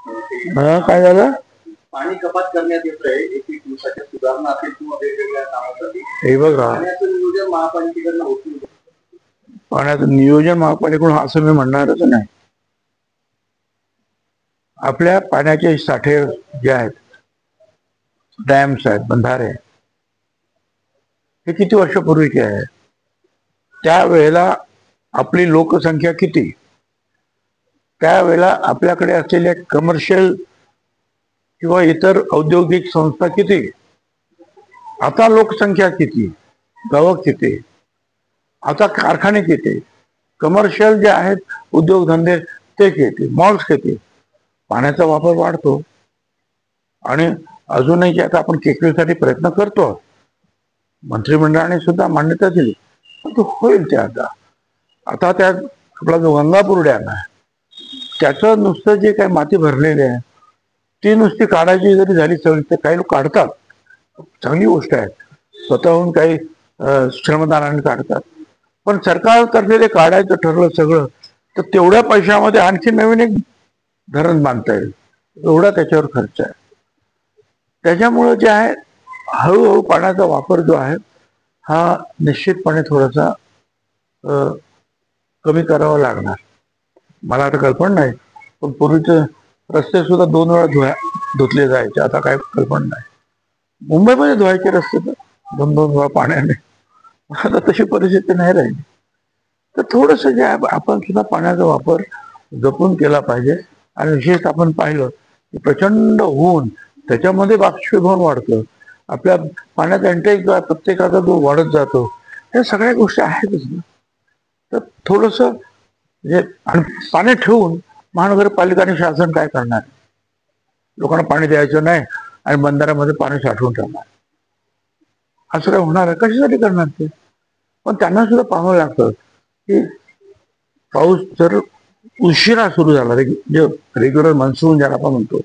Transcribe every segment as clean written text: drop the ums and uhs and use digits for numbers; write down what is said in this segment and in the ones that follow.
काय झालं? पाणी कपात करण्यात येतंय, 21 दिवसाच्या सुधारणा असेल किंवा वेगवेगळ्या कामासाठी. हे बघा, पाण्याचं नियोजन महापालिकेकडनं होत नाही. पाण्याचं नियोजन महापालिकेकडून असं मी म्हणणारच नाही. आपल्या पाण्याचे साठे जे आहेत, डॅम्स आहेत, बंधारे, हे किती वर्षापूर्वीचे आहे? त्यावेळेला आपली लोकसंख्या किती, त्यावेळेला आपल्याकडे असलेल्या कमर्शियल किंवा इतर औद्योगिक संस्था किती, आता लोकसंख्या किती, गावं किती, आता कारखाने किती, कमर्शियल जे आहेत उद्योगधंदे ते किती, मॉल्स किती. पाण्याचा वापर वाढतो आणि अजूनही आता आपण केकवीसाठी प्रयत्न करतो. मंत्रिमंडळाने सुद्धा मान्यता दिली, पण तो होईल ते आता त्या आपला जो गंगापूर डॅम आहे त्याचं नुसतं जे काही माती भरलेली आहे ती नुसती काढायची जरी झाली सगळी, तर काही लोक काढतात, चांगली गोष्ट आहे, स्वतःहून काही श्रमदानाने काढतात. पण सरकारतर्फे ते काढायचं ठरलं सगळं, तर तेवढ्या पैशामध्ये आणखी नवीन एक धरण बांधता येईल, एवढा त्याच्यावर खर्च आहे. त्याच्यामुळं जे आहे हळूहळू पाण्याचा वापर जो आहे हा निश्चितपणे थोडासा कमी करावा लागणार. मला आता कल्पना नाही, पण पूर्वीचे रस्ते सुद्धा 2 वेळा धुतले जायचे, आता काय कल्पना नाही. मुंबईमध्ये धुवायचे रस्ते तर 2-2 वेळा पाण्याने, आता तशी परिस्थिती नाही राहिली. तर थोडंसं जे आहे आपण सुद्धा पाण्याचा वापर जपून केला पाहिजे. आणि विशेष आपण पाहिलं की प्रचंड ऊन, त्याच्यामध्ये बाष्पीभवन वाढतं, आपल्या पाण्याचा इंटेक जो आहे प्रत्येकाचा जो वाढत जातो, ह्या सगळ्या गोष्टी आहेतच ना. तर थोडंसं म्हणजे पाणी ठेवून महानगरपालिका आणि शासन काय करणार? लोकांना पाणी द्यायचं नाही आणि बंधाऱ्यामध्ये पाणी साठवून ठेवणार, असं काय होणार आहे? कशासाठी करणार ते? पण त्यांना सुद्धा पाहावं लागतं की पाऊस जर उशिरा सुरू झाला, जे रेग्युलर मान्सून ज्याला आपण म्हणतो,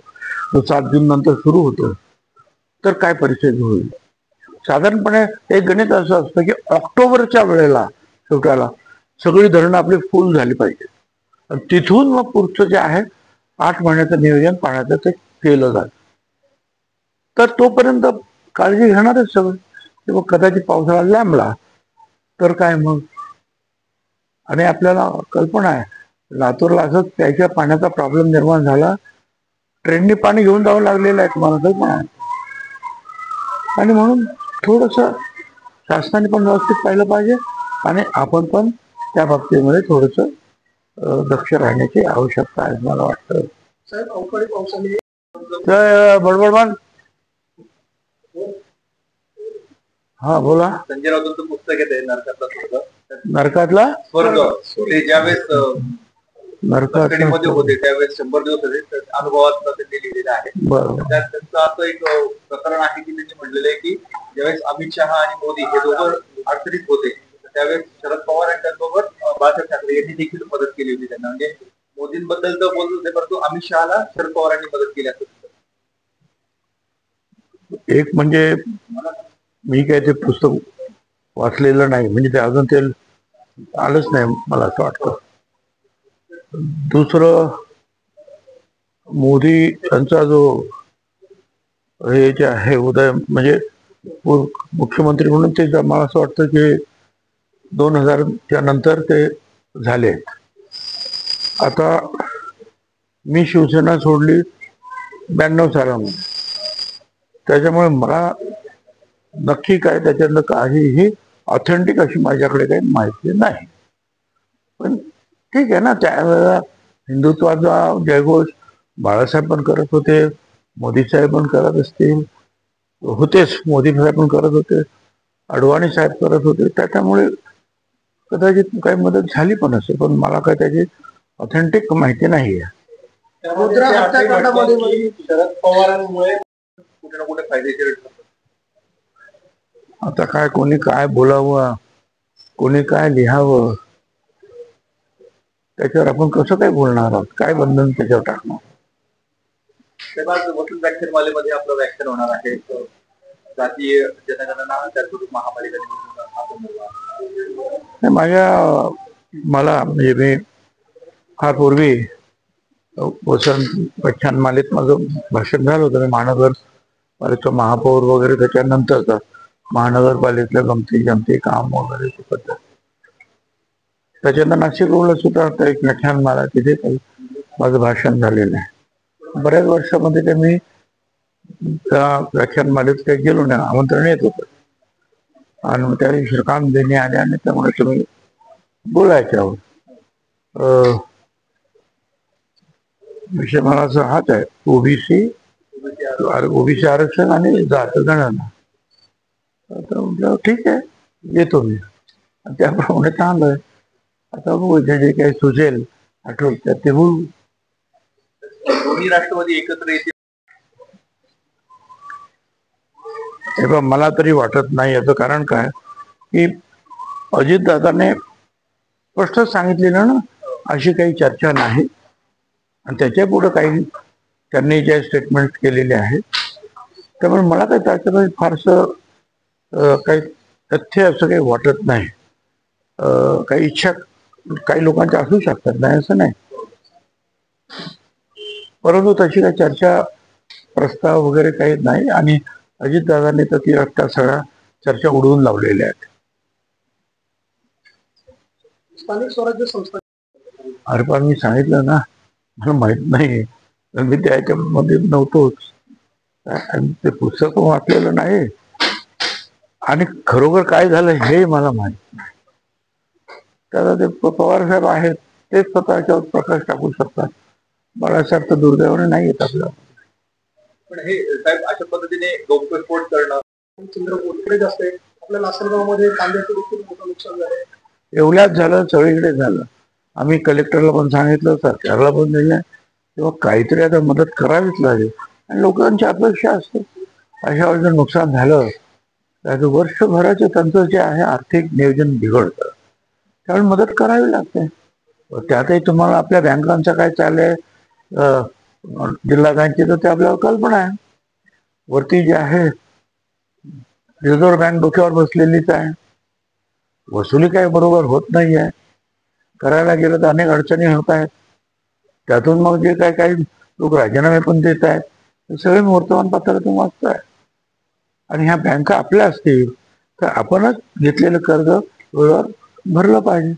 तो 7 जून नंतर सुरू होतो, तर काय परिस्थिती होईल? साधारणपणे एक गणित असं असतं की ऑक्टोबरच्या वेळेला शेवटाला सगळी धरणं आपली फुल झाली पाहिजे, आणि तिथून मग पुढचं जे आहे 8 महिन्याचं नियोजन पाण्याचं ते केलं जातं. तर तोपर्यंत काळजी घेणारच सगळं, की मग कदाचित पावसाळा लांबला तर काय मग. आणि आपल्याला कल्पना आहे लातूरला असंच प्यायच्या पाण्याचा प्रॉब्लेम निर्माण झाला, ट्रेनने पाणी घेऊन जावं लागलेलं आहे, तुम्हाला कल्पना आहे. आणि म्हणून थोडंसं शासनाने पण व्यवस्थित पाहिलं पाहिजे आणि आपण पण त्या बाबतीमध्ये थोडंसं दक्ष राहण्याची आवश्यकता आहे मला वाटतं. साहेब, अवकाळी पावसाने बडबडमान. हा बोला. संजय राऊतांचं पुस्तक आहे नरकातला स्वर्ग. नरकातला स्वर्ग, ते ज्यावेळेस नरकामध्ये होते त्यावेळेस 100 दिवस होते, अनुभवात ते लिहिलेलं आहे. त्यात त्यांचं असं एक प्रकरण आहे की त्यांनी म्हटलेलं आहे की ज्यावेळेस अमित शहा आणि मोदी हे दोघं अडचणीत होते, त्यावेळेस शरद पवार यांच्यासोबत बाळासाहेब ठाकरे यांनी देखील मदत केली होती त्यांना. म्हणजे मोदींबद्दल तर बोलत होते, परंतु अमित शहाला शरद पवारांनी मदत केली असं. एक म्हणजे मी काय ते पुस्तक वाचलेलं नाही, म्हणजे ते अजून ते आलंच नाही मला असं वाटतं. दुसरं, मोदी यांचा जो हे जे आहे उदय, म्हणजे मुख्यमंत्री म्हणून ते मला असं वाटतं की 2000च्या नंतर ते झाले. आता मी शिवसेना सोडली 92 सालामध्ये, त्याच्यामुळे मला नक्की काय त्याच्यातलं काहीही ऑथेंटिक अशी माझ्याकडे काही माहिती नाही. पण ठीक आहे ना, त्यावेळेला हिंदुत्वाचा जयघोष बाळासाहेब पण करत होते, मोदी साहेब पण करत असतील, होतेच, मोदी साहेब पण करत होते, अडवाणी साहेब करत होते, त्याच्यामुळे कदाचित काही मदत झाली पण असेल, पण मला काय त्याची ऑथेंटिक माहिती नाही आहे. शरद पवारांमुळे कुठे ना कुठे फायदेशीर. आता काय कोणी काय बोलावं, कोणी काय लिहावं, त्याच्यावर आपण कसं काय बोलणार आहोत, काय बंधन त्याच्यावर टाकणार. व्याख्यानमालेमध्ये आपलं व्याख्यान होणार आहे जातीय जनगणना त्यातून महापालिका. मला म्हणजे मी फार पूर्वी वसंत व्याख्यानमालेत माझं भाषण झालं होतं. महानगरपालिकेचा महापौर वगैरे त्याच्यानंतरचा महानगरपालिकेतल्या गमती जमती काम वगैरे पद्धत. त्याच्यानंतर नाशिक रोडला सुद्धा आता एक व्याख्यानमाला तिथे काही माझं भाषण झालेलं आहे. बऱ्याच वर्षामध्ये ते मी त्या व्याख्यानमालेत काही गेलो नाही, आमंत्रण येत होतं आणि मग त्या दिवशी काम देणे आले आणि त्यामुळे तुम्ही बोलायच्यावर विषय मला असं हाच आहे, ओबीसी आरक्षण आणि जात गणना. आता म्हटलं ठीक आहे, येतो मी. त्याप्रमाणे चांगलं. आता बघू जे काही सुचेल आठवत ते बोलू. दोन्ही राष्ट्रवादी एकत्र येतील हे मला तरी वाटत नाही. याचं कारण काय की अजितदादाने स्पष्ट सांगितलेलं ना, अशी काही चर्चा नाही. आणि त्याच्या पुढे काही त्यांनी जे स्टेटमेंट केलेले आहेत, त्यामुळे मला काही त्याच्यामध्ये फारसं काही तथ्य असं काही वाटत नाही. काही इच्छा काही लोकांच्या असू शकतात, नाही असं नाही, परंतु तशी काही चर्चा प्रस्ताव वगैरे काही नाही. आणि अजितदादांनी तर ती रस्ता सगळ्या चर्चा उडवून लावलेल्या आहेत. स्थानिक स्वराज्य संस्था अरे पण मी सांगितलं ना, मला माहित नाही, मी त्याच्यामध्ये नव्हतोच, ते पुस्तक वाचलेलं नाही आणि खरोखर काय झालं हे मला माहित नाही. त्याला ते पवार साहेब आहेत, तेच स्वतःच्यावर प्रकाश टाकू शकतात. बाळासाहेब तर दुर्दैवाने नाही येत आपल्याला. पण हे साहेब अशा पद्धतीने गौप्यस्फोट करणं चंद्रपूरकडे जास्त आहे. आपल्या लासलगावमध्ये कांद्याचं देखील मोठं नुकसान झालंय. एवढ्याच झालं, सगळीकडे झालं. आम्ही कलेक्टरला पण सांगितलं, सरकारला पण दिलं, तेव्हा काहीतरी आता मदत करावीच लागेल. आणि लोकांची अपेक्षा असते अशा वेळेस जर नुकसान झालं तर वर्षभराचे त्यांचं जे आहे आर्थिक नियोजन बिघडतं, त्यावेळी मदत करावी लागते. त्यातही तुम्हाला आपल्या बँकांचं काय चाललंय, जिल्हा बँकेचं, तर ते आपल्याला कल्पना आहे. वरती जे आहे रिझर्व्ह बँक डोक्यावर बसलेलीच आहे. वसुली काय बरोबर होत नाही आहे. करायला गेलं तर अनेक अडचणी होत आहेत. त्यातून मग जे काही लोक राजीनामे पण देत आहेत, ते सगळे वर्तमानपत्रातून वाचताय. आणि ह्या बँका आपल्या असतील तर आपणच घेतलेलं कर्ज वेळेवर भरलं पाहिजे.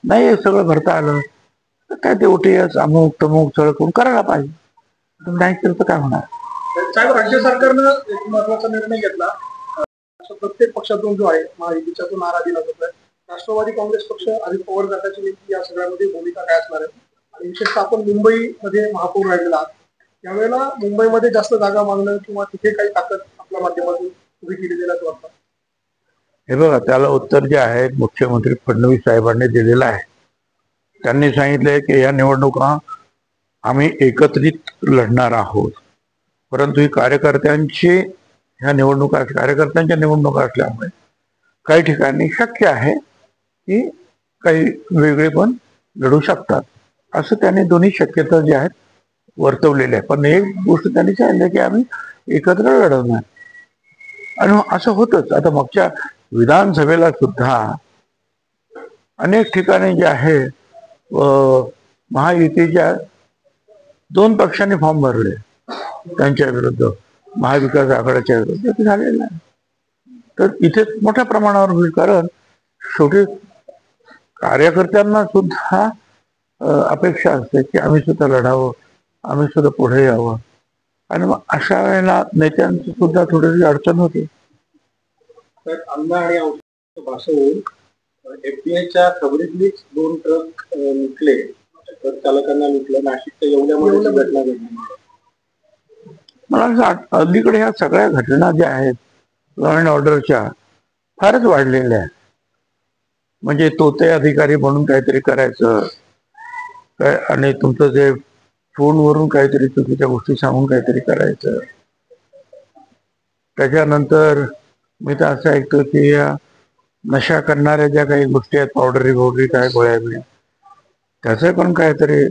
नाही हे सगळं भरता आलं तर काय ते OTS अमुक तमुक सगळं करून करायला पाहिजे. नाही केलं तर काय होणार. साहेब, राज्य सरकारनं एक महत्वाचा निर्णय घेतला. प्रत्येक पक्षातून जो आहे महायुतीच्यातून नारा दिला जातोय. राष्ट्रवादी काँग्रेस पक्ष आणि पवार गटाची नेमकी या सगळ्यामध्ये भूमिका काय असणार आहे? आणि विशेषतः आपण मुंबईमध्ये महापौर राहिलेला आहात, त्यावेळेला मुंबईमध्ये जास्त जागा मागणं किंवा तिथे काही ताकद आपल्या माध्यमातून उभी केली जाईल वाटतं? हे बघा, त्याला उत्तर जे आहे मुख्यमंत्री फडणवीस साहेबांनी दिलेलं आहे. त्यांनी सांगितलंय की या निवडणुका आम्ही एकत्रित लढणार आहोत, परंतु ही कार्यकर्त्यांच्या निवडणुका असल्यामुळे काही ठिकाणी शक्य आहे की काही वेगळे पण लढू शकतात, असं त्यांनी दोन्ही शक्यता ज्या आहेत वर्तवलेल्या आहे. पण एक गोष्ट त्यांनी सांगितलं की आम्ही एकत्र लढवणार. आणि असं होतच. आता मागच्या विधानसभेला सुद्धा अनेक ठिकाणी जे आहे महायुतीच्या 2 पक्षांनी फॉर्म भरले त्यांच्या विरुद्ध, महाविकास आघाडीच्या विरुद्ध, ते झालेलं आहे. तर इथे मोठ्या प्रमाणावर होईल, कारण शेवटी कार्यकर्त्यांना सुद्धा अपेक्षा असते की आम्ही सुद्धा लढावं, आम्ही सुद्धा पुढे यावं. आणि मग अशा वेळेला नेत्यांची सुद्धा थोडीशी अडचण होते. अन्न आणि औषध भाषेवरून FDIच्या खबरीतलीच 2 ट्रक लुटले, ट्रक चालकांना लुटलं. नाशिकच्या एवढ्यामध्ये घटना घडली. मला असं अलीकडे ह्या सगळ्या घटना ज्या आहेत लॉ अँड ऑर्डरच्या फारच वाढलेल्या आहेत. म्हणजे तोते अधिकारी म्हणून काहीतरी करायचं काय, आणि तुमचं जे फोनवरून काहीतरी चुकीच्या गोष्टी सांगून काहीतरी करायचं. त्याच्यानंतर मी तर असं ऐकतो की या नशा करणाऱ्या ज्या काही गोष्टी आहेत, पावडरी काय गोळ्या बिळ्या, त्याचे पण काहीतरी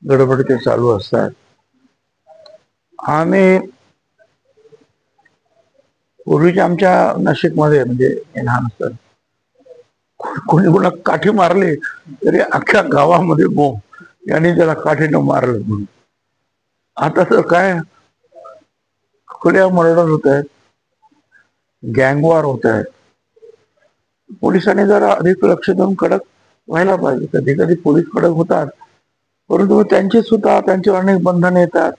गडबड ते चालू असतात. आणि पूर्वीच्या आमच्या नाशिकमध्ये म्हणजे लहान असतात कोणी कोणा काठी मारली तरी अख्ख्या गावामध्ये बोंब, यांनी त्याला काठीनं मारलं म्हणून. आता तर काय खुल्या मर्डर होत आहेत, गँगवॉर होत आहेत. पोलिसांनी जरा अधिक लक्ष देऊन कडक व्हायला पाहिजे. कधी कधी पोलीस कडक होतात, परंतु त्यांची सुद्धा त्यांच्यावर अनेक बंधने येतात,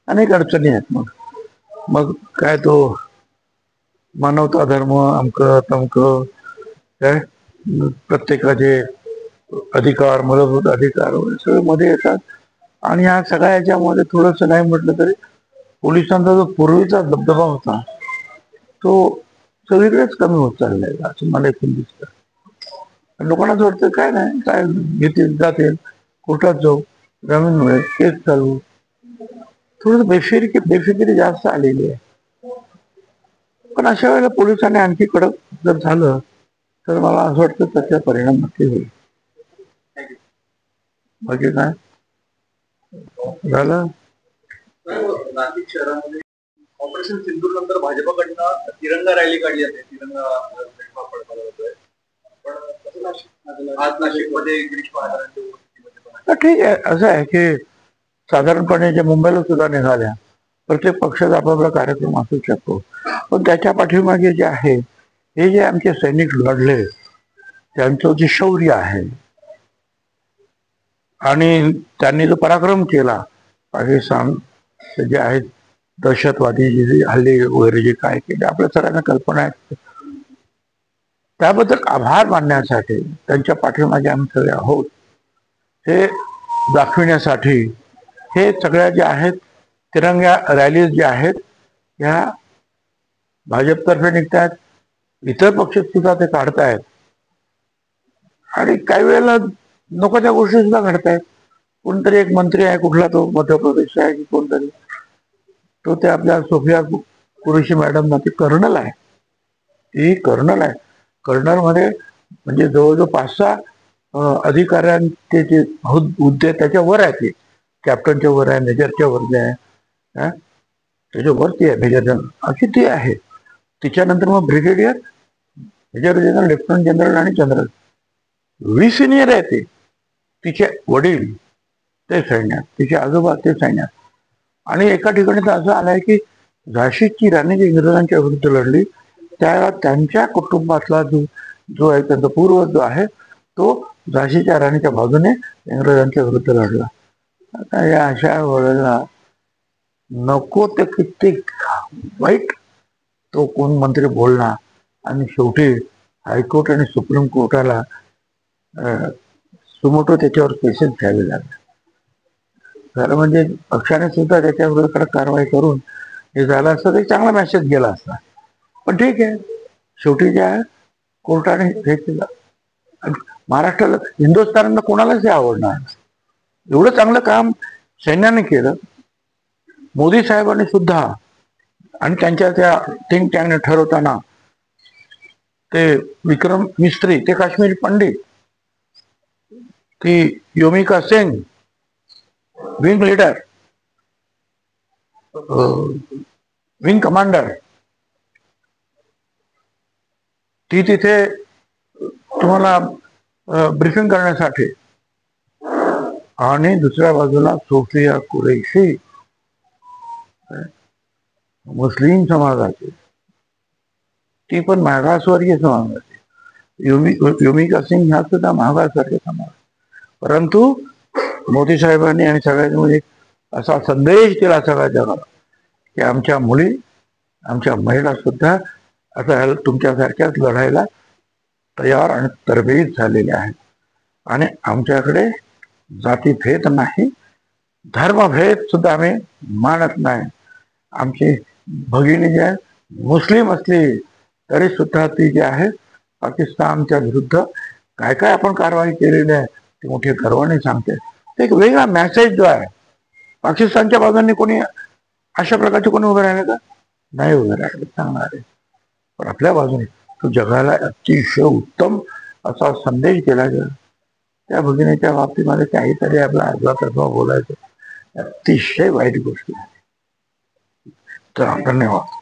अनेक अडचणी आहेत. मग काय तो मानवता धर्म अमक तमक काय प्रत्येकाचे अधिकार, मूलभूत अधिकार सगळे मध्ये येतात. आणि ह्या सगळ्याच्यामध्ये थोडस नाही म्हटलं तरी पोलिसांचा जो पूर्वीचा दबदबा होता तो सगळीकडेच कमी होत चाललाय असं मला एकूण दिसतं. लोकांना असं वाटतं काय नाही, काय घेतील जातील, कोर्टात जाऊ, जामीन मिळेल, केस चालू. थोडस बेफिकिरी जास्त आलेली आहे. पण अशा वेळेला पोलिसांनी आणखी कडक जर झालं तर मला असं वाटतं त्याचा परिणाम नक्की होईल. बाकी काय झालं. नाशिक शहरामध्ये ऑपरेशन सिंदूर नंतर भाजपकडनं तिरंगा रॅली काढली जाते, तिरंगा फडकवला जातोय. पण आज नाशिकमध्ये गिरीश महाजनांच्या उपस्थितीमध्ये ठीक आहे. असं आहे की साधारणपणे जे मुंबईला सुद्धा निघाल्या, प्रत्येक पक्षाचा आपापला कार्यक्रम असू शकतो, पण त्याच्या पाठीमागे जे आहे हे जे आमचे सैनिक लढले त्यांचं जे शौर्य आहे आणि त्यांनी जो पराक्रम केला, पाकिस्तान जे आहेत दहशतवादी जे हल्ले वगैरे जे काय केले आपल्या सगळ्यांना कल्पना आहे, त्याबद्दल आभार मानण्यासाठी त्यांच्या पाठीमागे आम्ही सगळे आहोत हे दाखविण्यासाठी हे सगळ्या ज्या आहेत तिरंगा रॅलीज ज्या आहेत ह्या भाजपतर्फे निघतात, इतर पक्ष सुद्धा ते काढतायत आणि काही वेळेला नकोच्या गोष्टी सुद्धा घडतायत. कोणतरी एक मंत्री आहे, कुठला तो मध्य प्रदेश आहे की कोणतरी, तो ते आपल्या सोफिया कुरेशी मॅडम ना, ती कर्नल आहे, ती कर्नल आहे. कर्नल मध्ये म्हणजे जवळजवळ 5-6 अधिकाऱ्यांचे जे हुद्दे त्याच्या वर आहे, ते कॅप्टनच्या वर आहे, मेजरच्या वर आहे, त्याच्या वरती आहे मेजर जनरल अशी ती आहे. तिच्यानंतर मग brigadier, major general, lieutenant general आणि जनरल सिनियर आहे. ते तिचे वडील ते सैन्यात, तिचे आजोबा ते सैन्यात. आणि एका ठिकाणी तर असं आलंय की झाशीची राणी जी इंग्रजांच्या विरुद्ध लढली त्या त्यांच्या कुटुंबातला जो आहे त्यांचा पूर्वज जो आहे तो झाशीच्या राणीच्या बाजूने इंग्रजांच्या विरुद्ध लढला. आता या अशा वेळेला नको ते किती वाईट तो कोण मंत्री बोलला आणि शेवटी हायकोर्ट आणि सुप्रीम कोर्टाला सुमोटो त्याच्यावर केसेस घ्यावे लागले. खरं म्हणजे पक्षाने सुद्धा त्याच्या विरोधात कारवाई करून हे झालं असतं तर चांगला मेसेज गेला असता. पण ठीक आहे, शेवटी ज्या कोर्टाने हे केलं. महाराष्ट्राला, हिंदुस्थानाला कोणालाच हे आवडणार, एवढं चांगलं काम सैन्याने केलं. मोदी साहेबांनी सुद्धा आणि त्यांच्या त्या थिंक टँकने ठरवताना ते विक्रम मिस्त्री, ते काश्मीरी पंडित, ती Yomika Singh wing leader, wing commander, ती तिथे तुम्हाला ब्रीफिंग करण्यासाठी. आणि दुसऱ्या बाजूला सोफिया कुरेशी मुस्लिम समाजाची, ती पण मागासवर्गीय समाजाची. योमिका सिंग ह्या सुद्धा मागासवर्गीय समाज. परंतु मोदी साहेबांनी आणि सगळ्यांनी असा संदेश दिला सगळ्या जगाला की आमच्या मुली, आमच्या महिला सुद्धा आता तुमच्यासारख्याच लढायला तयार आणि तरबेज झालेल्या आहेत. आणि आमच्याकडे जातीभेद नाही, धर्मभेद सुद्धा आम्ही मानत नाही. आमची भगिनी जी आहे मुस्लिम असली तरी सुद्धा ती जी आहे पाकिस्तानच्या विरुद्ध काय काय आपण कारवाई केलेली आहे ती मोठी गर्वाने सांगते. एक वेगळा मेसेज जो आहे, पाकिस्तानच्या बाजूने कोणी अशा प्रकारचे कोणी उभे राहिले का? नाही उभे राहिले, सांगणार आहे. पण आपल्या बाजूने तो जगाला अतिशय उत्तम असा संदेश दिला गेला. त्या भगिनीच्या बाबतीमध्ये काहीतरी आपला आजला बोलायचं अतिशय वाईट गोष्टी आहे. तर धन्यवाद.